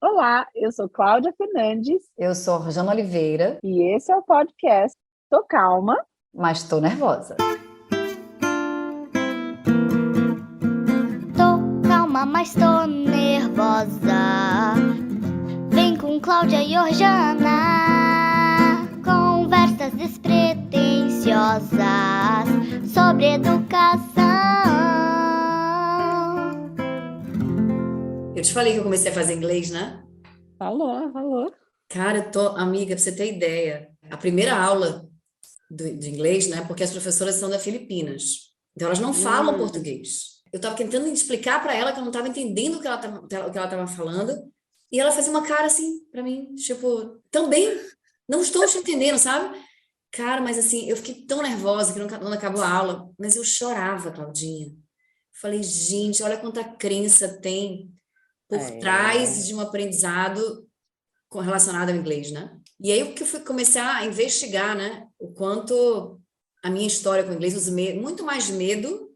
Olá, eu sou Cláudia Fernandes Eu sou Rosana Oliveira, e esse é o podcast Tô Calma. mas estou nervosa. Tô calma, mas tô nervosa. Vem com Cláudia e Orjana. Conversas despretensiosas sobre educação. Eu te falei que eu comecei a fazer inglês, né? Falou. Cara, amiga, pra você ter ideia, a primeira aula de inglês, né? Porque as professoras são da Filipinas, então elas não falam português. Eu tava tentando explicar para ela que eu não tava entendendo o que ela tava falando, e ela fazia uma cara assim para mim, tipo, também não estou te entendendo, sabe? Cara, mas assim, eu fiquei tão nervosa que não acabou a aula, mas eu chorava, Claudinha. Falei, gente, olha quanta crença tem por trás de um aprendizado relacionado ao inglês, né? E aí que eu fui começar a investigar, né? O quanto a minha história com o inglês, muito mais medo,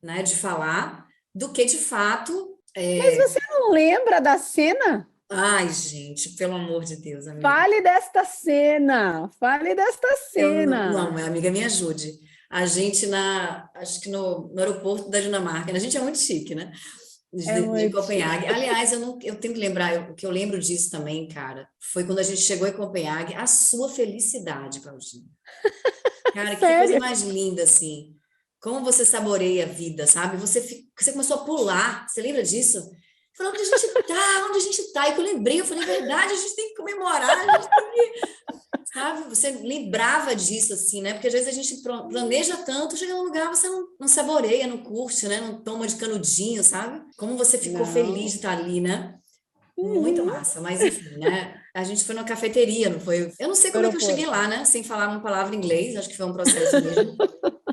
né, de falar, do que de fato. Mas você não lembra da cena? Ai, gente, pelo amor de Deus, amiga. Fale desta cena. Não, minha amiga, me ajude. A gente acho que no aeroporto da Dinamarca, né? A gente é muito chique, né? De Copenhague. Aliás, eu tenho que lembrar, o que eu lembro disso também, cara, foi quando a gente chegou em Copenhague, a sua felicidade, Claudinha. Cara, que coisa mais linda, assim. Como você saboreia a vida, sabe? Você começou a pular, você lembra disso? Falou, onde a gente tá? Onde a gente tá? E que eu lembrei, eu falei, verdade, a gente tem que comemorar, a gente tem que... Sabe? Você lembrava disso, assim, né? Porque às vezes a gente planeja tanto, chega num lugar, você não saboreia, não curte, né? Não toma de canudinho, sabe? Como você ficou feliz de estar ali, né? Muito massa, mas enfim, né? A gente foi numa cafeteria, não foi? Eu não sei como é que eu cheguei lá, né? Sem falar uma palavra em inglês, acho que foi um processo mesmo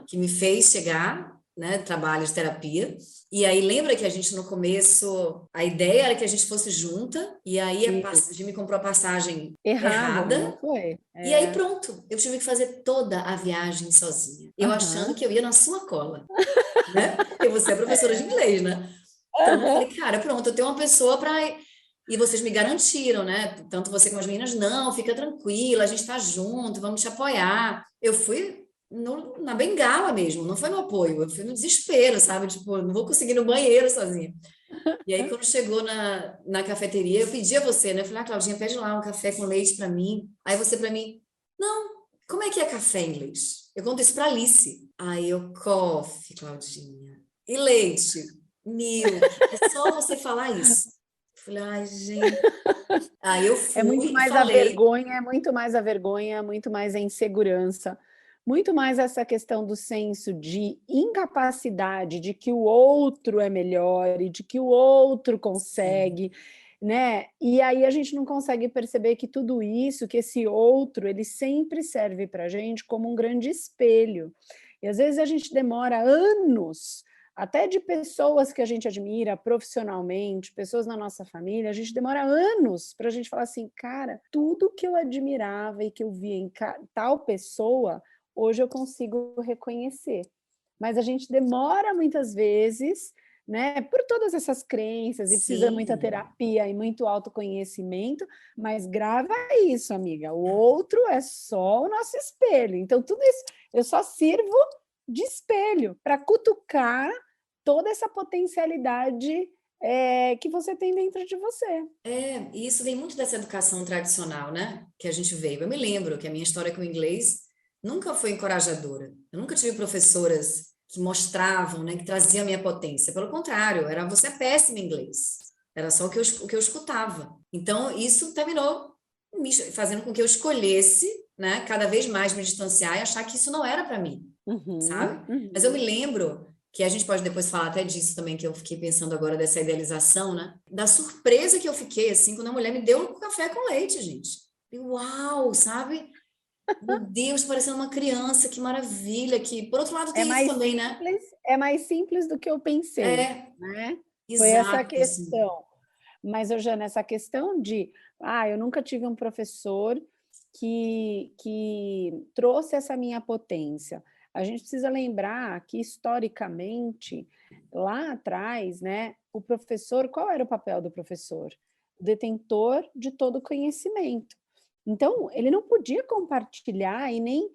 que me fez chegar, né? Trabalho de terapia. E aí, lembra que a gente, no começo, a ideia era que a gente fosse junta, e aí a gente me comprou a passagem errada. Foi? E aí, pronto, eu tive que fazer toda a viagem sozinha. Eu achando que eu ia na sua cola, né? Porque você é professora de inglês, né? Então, eu falei, cara, pronto, eu tenho uma pessoa para... E vocês me garantiram, né? Tanto você como as meninas, não, fica tranquila, a gente tá junto, vamos te apoiar. Eu fui na bengala mesmo, não foi no apoio, eu fui no desespero, sabe? Tipo, não vou conseguir ir no banheiro sozinha. E aí, quando chegou na cafeteria, eu pedi a você, né? Eu falei, Claudinha, pede lá um café com leite para mim. Aí você para mim, não, como é que é café em inglês? Eu conto isso para Alice. Aí eu, coffee, Claudinha. E leite? Milk. É só você falar isso. Eu falei, ai, gente. Aí eu fui e falei. É muito mais a vergonha, muito mais a insegurança, muito mais essa questão do senso de incapacidade, de que o outro é melhor e de que o outro consegue, né? E aí a gente não consegue perceber que tudo isso, que esse outro, ele sempre serve para a gente como um grande espelho. E às vezes a gente demora anos até de pessoas que a gente admira profissionalmente, pessoas na nossa família, a gente demora anos para a gente falar assim, cara, tudo que eu admirava e que eu via em tal pessoa, hoje eu consigo reconhecer. Mas a gente demora muitas vezes, né, por todas essas crenças, e precisa muita terapia e muito autoconhecimento, mas grava isso, amiga, o outro é só o nosso espelho. Então, tudo isso, eu só sirvo de espelho para cutucar toda essa potencialidade que você tem dentro de você. E isso vem muito dessa educação tradicional, né? Que a gente veio. Eu me lembro que a minha história com o inglês nunca foi encorajadora. Eu nunca tive professoras que mostravam, né, que traziam a minha potência. Pelo contrário, era você é péssima em inglês. Era só o que eu escutava. Então, isso terminou fazendo com que eu escolhesse, né, cada vez mais me distanciar e achar que isso não era para mim, sabe? Mas eu me lembro que a gente pode depois falar até disso também, que eu fiquei pensando agora dessa idealização, né? Da surpresa que eu fiquei, assim, quando a mulher me deu um café com leite, gente. E, uau, sabe? Meu Deus, parecendo uma criança, que maravilha, que... Por outro lado, tem isso também, né? É mais simples do que eu pensei, né? Foi essa Exato, assim. questão. Mas, Eugênia, essa questão de... eu nunca tive um professor que trouxe essa minha potência. A gente precisa lembrar que, historicamente, lá atrás, né, o professor, qual era o papel do professor? o detentor de todo o conhecimento. Então, ele não podia compartilhar e nem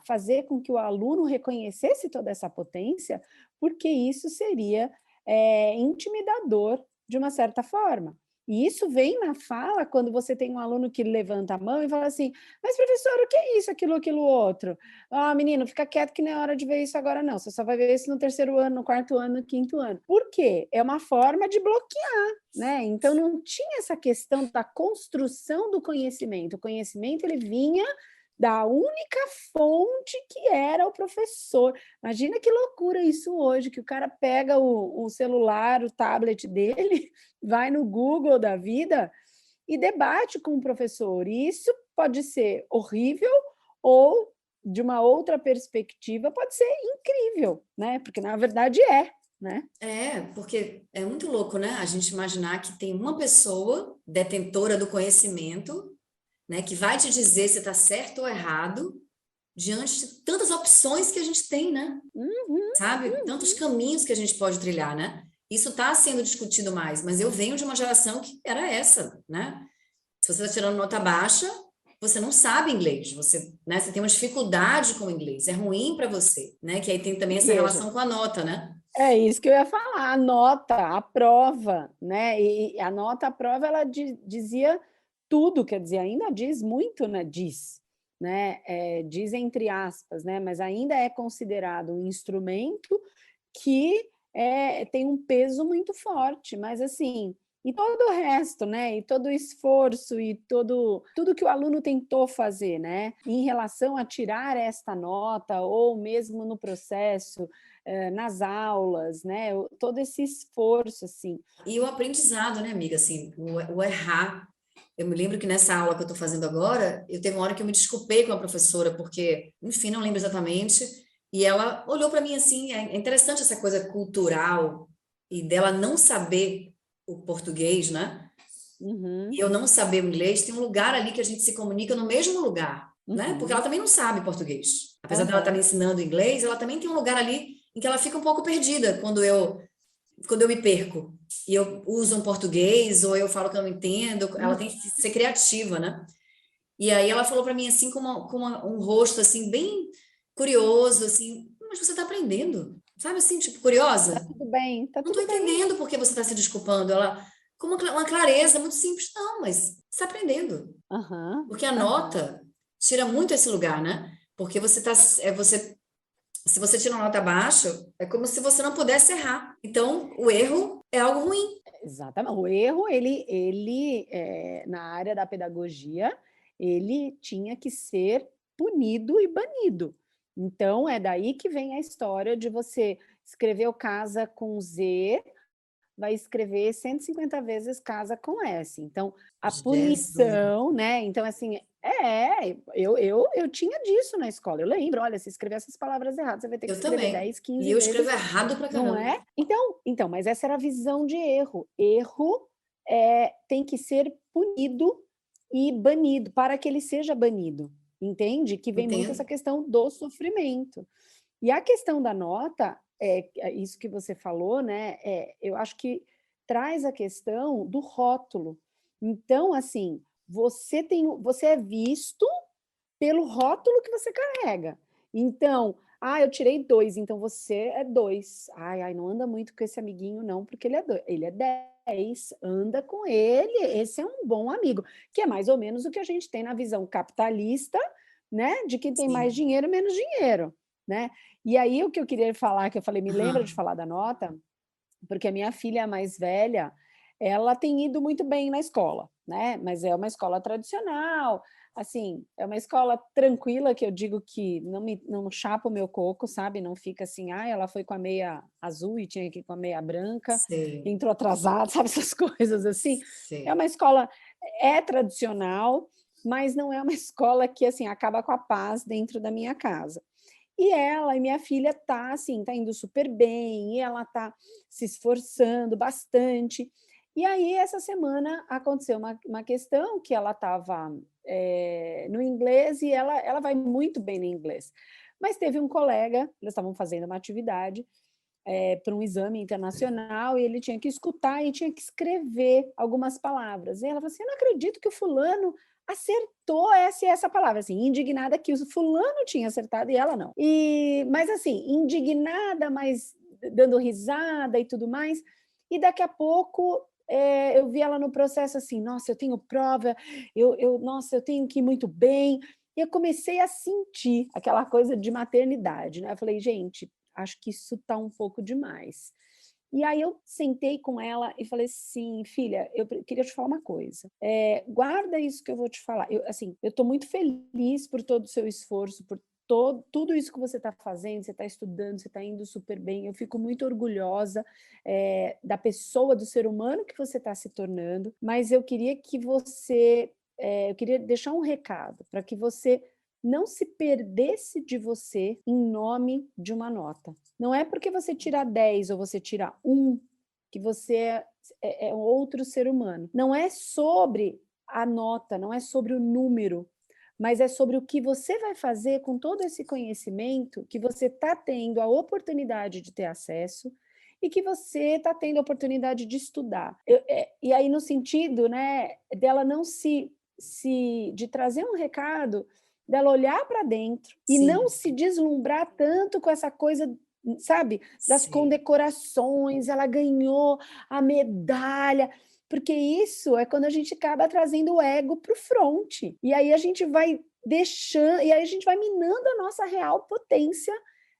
fazer com que o aluno reconhecesse toda essa potência, porque isso seria intimidador de uma certa forma. E isso vem na fala quando você tem um aluno que levanta a mão e fala assim, mas professor, o que é isso, aquilo outro? Ah, menino, fica quieto que não é hora de ver isso agora não, você só vai ver isso no 3º ano, no 4º ano, no 5º ano. Por quê? É uma forma de bloquear, né? Então não tinha essa questão da construção do conhecimento. O conhecimento ele vinha da única fonte que era o professor. Imagina que loucura isso hoje, que o cara pega o celular, o tablet dele, vai no Google da vida e debate com o professor. E isso pode ser horrível ou, de uma outra perspectiva, pode ser incrível, né? Porque, na verdade, né? Porque é muito louco, né? A gente imaginar que tem uma pessoa detentora do conhecimento, né, que vai te dizer se está certo ou errado, diante de tantas opções que a gente tem, né? Sabe? Tantos caminhos que a gente pode trilhar, né? Isso está sendo discutido mais, mas eu venho de uma geração que era essa, né? Se você está tirando nota baixa, você não sabe inglês, você tem uma dificuldade com o inglês, é ruim para você, né? Que aí tem também essa relação com a nota, né? É isso que eu ia falar, a nota, a prova, né? E a nota, a prova, ela dizia tudo, quer dizer, ainda diz muito, né? Diz entre aspas, né? Mas ainda é considerado um instrumento que tem um peso muito forte, mas assim, e todo o resto, né? E todo o esforço e tudo que o aluno tentou fazer, né? Em relação a tirar esta nota, ou mesmo no processo, nas aulas, né? Todo esse esforço, assim. E o aprendizado, né, amiga? Assim, o errar. Eu me lembro que nessa aula que eu estou fazendo agora, eu teve uma hora que eu me desculpei com a professora, porque, enfim, não lembro exatamente, e ela olhou para mim assim, é interessante essa coisa cultural, e dela não saber o português, né? E eu não saber o inglês, tem um lugar ali que a gente se comunica no mesmo lugar, né? Porque ela também não sabe português. Apesar dela estar me ensinando inglês, ela também tem um lugar ali em que ela fica um pouco perdida quando eu me perco e eu uso um português ou eu falo que eu não entendo, ela tem que ser criativa, né? E aí ela falou para mim assim com um rosto assim bem curioso, assim, mas você está aprendendo, sabe assim, tipo curiosa? Tá tudo bem, tá Não tudo estou bem. entendendo por que você está se desculpando. Ela com uma clareza muito simples, não, mas você está aprendendo, porque a nota tira muito esse lugar, né? Porque você está, se você tira uma nota baixa, é como se você não pudesse errar. Então, o erro é algo ruim. Exatamente. O erro, ele na área da pedagogia, ele tinha que ser punido e banido. Então, é daí que vem a história de você escrever o casa com Z, vai escrever 150 vezes casa com S. Então, a punição, né? Então, assim, eu tinha disso na escola. Eu lembro, olha, se escrever essas palavras erradas, você vai ter que escrever 10, 15 vezes. E eu escrevo errado pra caramba. Não é? Então, mas essa era a visão de erro. Erro tem que ser punido e banido, para que ele seja banido. Entende? Que vem muito essa questão do sofrimento. E a questão da nota, isso que você falou, né? Eu acho que traz a questão do rótulo. Então, assim, você é visto pelo rótulo que você carrega. Então, eu tirei 2, então você é 2. Não anda muito com esse amiguinho, não, porque ele é 10. Anda com ele, esse é um bom amigo. Que é mais ou menos o que a gente tem na visão capitalista, né? De quem tem mais dinheiro, menos dinheiro, né? E aí, o que eu queria falar, que eu falei, me lembra de falar da nota, porque a minha filha mais velha, ela tem ido muito bem na escola, né? Mas é uma escola tradicional, assim, é uma escola tranquila, que eu digo que não chapa o meu coco, sabe? Não fica assim, ela foi com a meia azul e tinha que ir com a meia branca, entrou atrasada, sabe? Essas coisas assim. É uma escola, tradicional, mas não é uma escola que, assim, acaba com a paz dentro da minha casa. E ela e minha filha tá indo super bem, e ela tá se esforçando bastante. E aí, essa semana, aconteceu uma questão que ela estava no inglês, e ela vai muito bem no inglês. Mas teve um colega, eles estavam fazendo uma atividade, para um exame internacional e ele tinha que escutar e tinha que escrever algumas palavras. E ela falou assim, eu não acredito que o fulano acertou essa palavra, assim, indignada que o fulano tinha acertado e ela não. Mas assim, indignada, mas dando risada e tudo mais. E daqui a pouco eu vi ela no processo assim, nossa, eu tenho prova, nossa, eu tenho que ir muito bem. E eu comecei a sentir aquela coisa de maternidade, né? Eu falei, gente, acho que isso está um pouco demais. E aí eu sentei com ela e falei assim, filha, eu queria te falar uma coisa. Guarda isso que eu vou te falar. Eu estou muito feliz por todo o seu esforço, por tudo isso que você está fazendo, você está estudando, você está indo super bem. Eu fico muito orgulhosa da pessoa, do ser humano que você está se tornando, mas eu queria que eu queria deixar um recado para que você não se perdesse de você em nome de uma nota. Não é porque você tira 10 ou você tira 1 que você é um outro ser humano. Não é sobre a nota, não é sobre o número, mas é sobre o que você vai fazer com todo esse conhecimento que você está tendo a oportunidade de ter acesso e que você está tendo a oportunidade de estudar. E aí, no sentido, né, dela não de trazer um recado, dela olhar para dentro e não se deslumbrar tanto com essa coisa, sabe, das condecorações, ela ganhou a medalha, porque isso é quando a gente acaba trazendo o ego para o fronte, e aí a gente vai deixando, e aí a gente vai minando a nossa real potência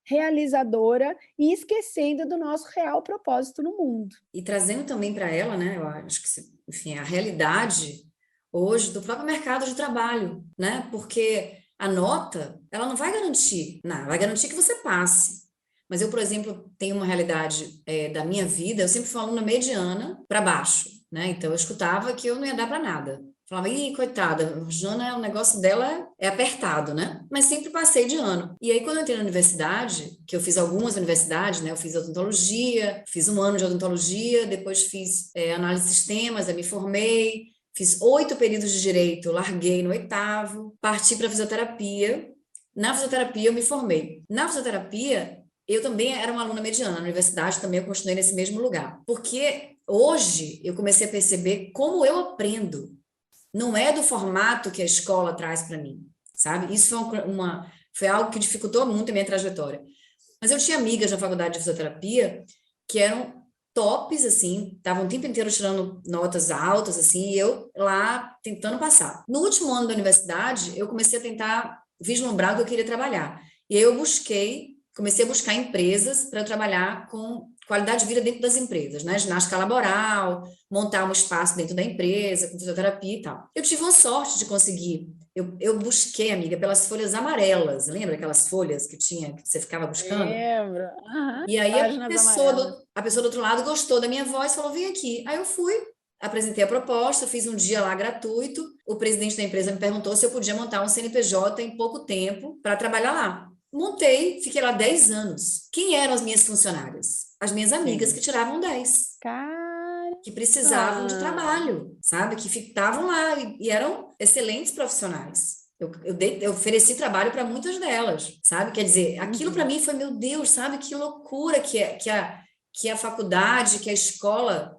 realizadora e esquecendo do nosso real propósito no mundo. E trazendo também para ela, né, eu acho que, enfim, a realidade hoje do próprio mercado de trabalho, né? Porque a nota, ela não vai garantir, não, vai garantir que você passe. Mas eu, por exemplo, tenho uma realidade da minha vida, eu sempre fui uma aluna mediana para baixo, né? Então eu escutava que eu não ia dar para nada. Falava, ih, coitada, Jana, o negócio dela é apertado, né? Mas sempre passei de ano. E aí, quando eu entrei na universidade, que eu fiz algumas universidades, né? Eu fiz odontologia, fiz 1 ano de odontologia, depois fiz análise de sistemas, aí me formei, fiz 8 períodos de direito, larguei no 8º, parti para fisioterapia. Na fisioterapia eu me formei. Na fisioterapia, eu também era uma aluna mediana. Na universidade também eu continuei nesse mesmo lugar. Porque hoje eu comecei a perceber como eu aprendo. Não é do formato que a escola traz para mim, sabe? Isso foi algo que dificultou muito a minha trajetória. Mas eu tinha amigas na faculdade de fisioterapia que eram tops, assim, estavam o tempo inteiro tirando notas altas, assim, e eu lá tentando passar. No último ano da universidade, eu comecei a tentar vislumbrar o que eu queria trabalhar. E aí eu comecei a buscar empresas para trabalhar com qualidade de vida dentro das empresas, né? Ginástica laboral, montar um espaço dentro da empresa, com fisioterapia e tal. Eu tive uma sorte de conseguir. Eu busquei, amiga, pelas folhas amarelas. Lembra aquelas folhas que você ficava buscando? Lembro. Uhum. E aí a pessoa do outro lado gostou da minha voz e falou, vem aqui. Aí eu fui, apresentei a proposta, fiz um dia lá gratuito. O presidente da empresa me perguntou se eu podia montar um CNPJ em pouco tempo para trabalhar lá. Montei, fiquei lá 10 anos. Quem eram as minhas funcionárias? As minhas amigas que tiravam 10. Cara, que precisavam de trabalho, sabe? Que estavam lá e eram excelentes profissionais. Eu ofereci trabalho para muitas delas, sabe? Quer dizer, aquilo para mim foi, meu Deus, sabe? Que loucura que a faculdade, que a escola,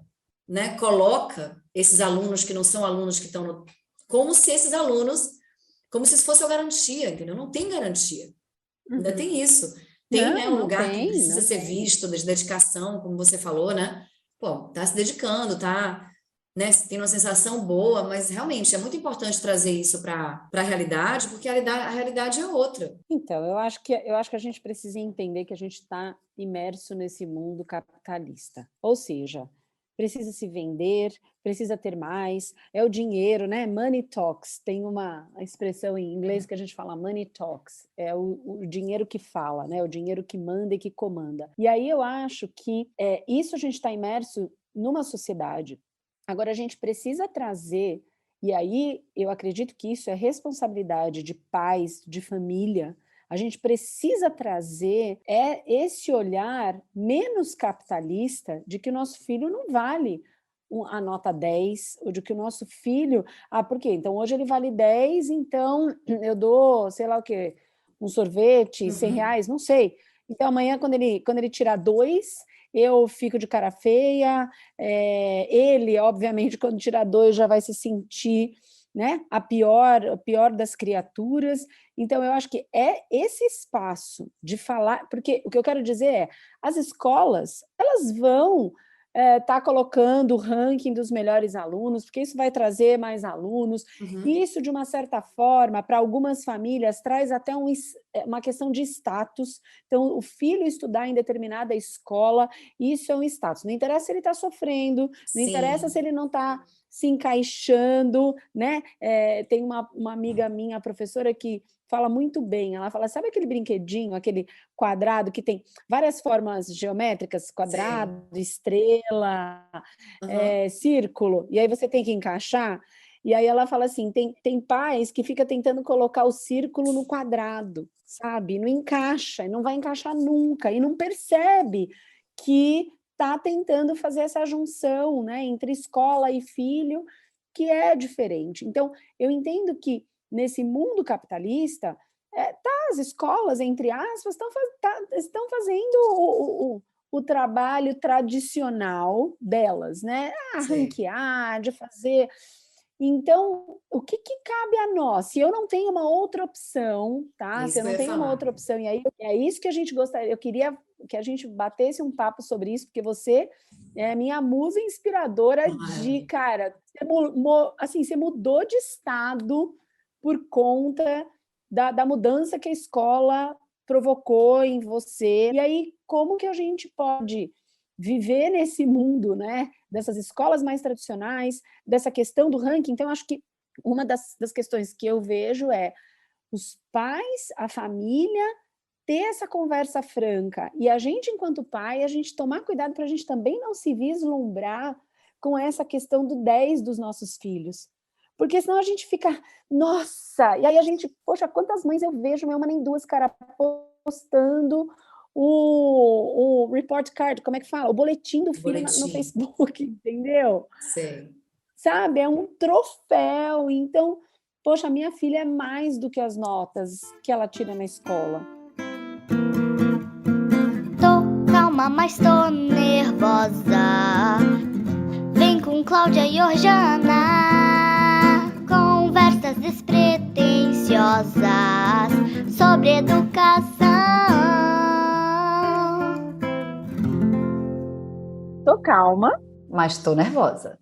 né, coloca esses alunos que não são alunos que estão como se esses alunos, como se isso fosse uma garantia, entendeu? Não tem garantia. Ainda tem isso. Tem, né, um lugar que precisa ser visto, de dedicação, como você falou, né? Pô, tá se dedicando, tá, né, tem uma sensação boa, mas realmente é muito importante trazer isso para a realidade, porque a realidade é outra. Então, eu acho que a gente precisa entender que a gente está imerso nesse mundo capitalista. Ou seja, precisa se vender, precisa ter mais, é o dinheiro, né? Money talks, tem uma expressão em inglês que a gente fala money talks, é o dinheiro que fala, né? O dinheiro que manda e que comanda. E aí eu acho que isso a gente está imerso numa sociedade. Agora a gente precisa trazer, e aí eu acredito que isso é responsabilidade de pais, de família. A gente precisa trazer esse olhar menos capitalista de que o nosso filho não vale a nota 10, ou de que o nosso filho... por quê? Então, hoje ele vale 10, então eu dou, sei lá o quê, um sorvete, R$100, não sei. Então, amanhã, quando ele tirar 2, eu fico de cara feia. Ele, obviamente, quando tirar 2, já vai se sentir, né, a pior das criaturas. Então, eu acho que é esse espaço de falar, porque o que eu quero dizer é, as escolas, elas vão tá colocando o ranking dos melhores alunos, porque isso vai trazer mais alunos, e isso, de uma certa forma, para algumas famílias, traz até uma questão de status. Então, o filho estudar em determinada escola, isso é um status. Não interessa se ele está sofrendo, não interessa se ele não está se encaixando, né? Tem uma amiga minha, professora, que fala muito bem. Ela fala, sabe aquele brinquedinho, aquele quadrado que tem várias formas geométricas, quadrado, estrela, círculo, e aí você tem que encaixar? E aí ela fala assim, tem pais que ficam tentando colocar o círculo no quadrado, sabe? Não encaixa, e não vai encaixar nunca, e não percebe que está tentando fazer essa junção, né, entre escola e filho, que é diferente. Então, eu entendo que nesse mundo capitalista, as escolas, entre aspas, estão fazendo o trabalho tradicional delas, né? Ranquear, de fazer. Então, o que cabe a nós? Se eu não tenho uma outra opção, tá? Se eu não tenho uma outra opção, e aí é isso que a gente gostaria, eu queria que a gente batesse um papo sobre isso, porque você é a minha musa inspiradora de, cara, assim, você mudou de estado por conta da mudança que a escola provocou em você. E aí, como que a gente pode viver nesse mundo, né, dessas escolas mais tradicionais, dessa questão do ranking? Então, acho que uma das questões que eu vejo é os pais, a família, ter essa conversa franca. E a gente, enquanto pai, a gente tomar cuidado para a gente também não se vislumbrar com essa questão do 10 dos nossos filhos. Porque senão a gente fica, nossa! E aí a gente, poxa, quantas mães eu vejo, uma nem duas, cara, postando o report card, como é que fala? O boletim do filho no Facebook, entendeu? Sei. Sabe? É um troféu. Então, poxa, minha filha é mais do que as notas que ela tira na escola. Tô calma, mas tô nervosa. Vem com Cláudia e Orjana, conversas despretensiosas sobre educação. Tô calma, mas tô nervosa.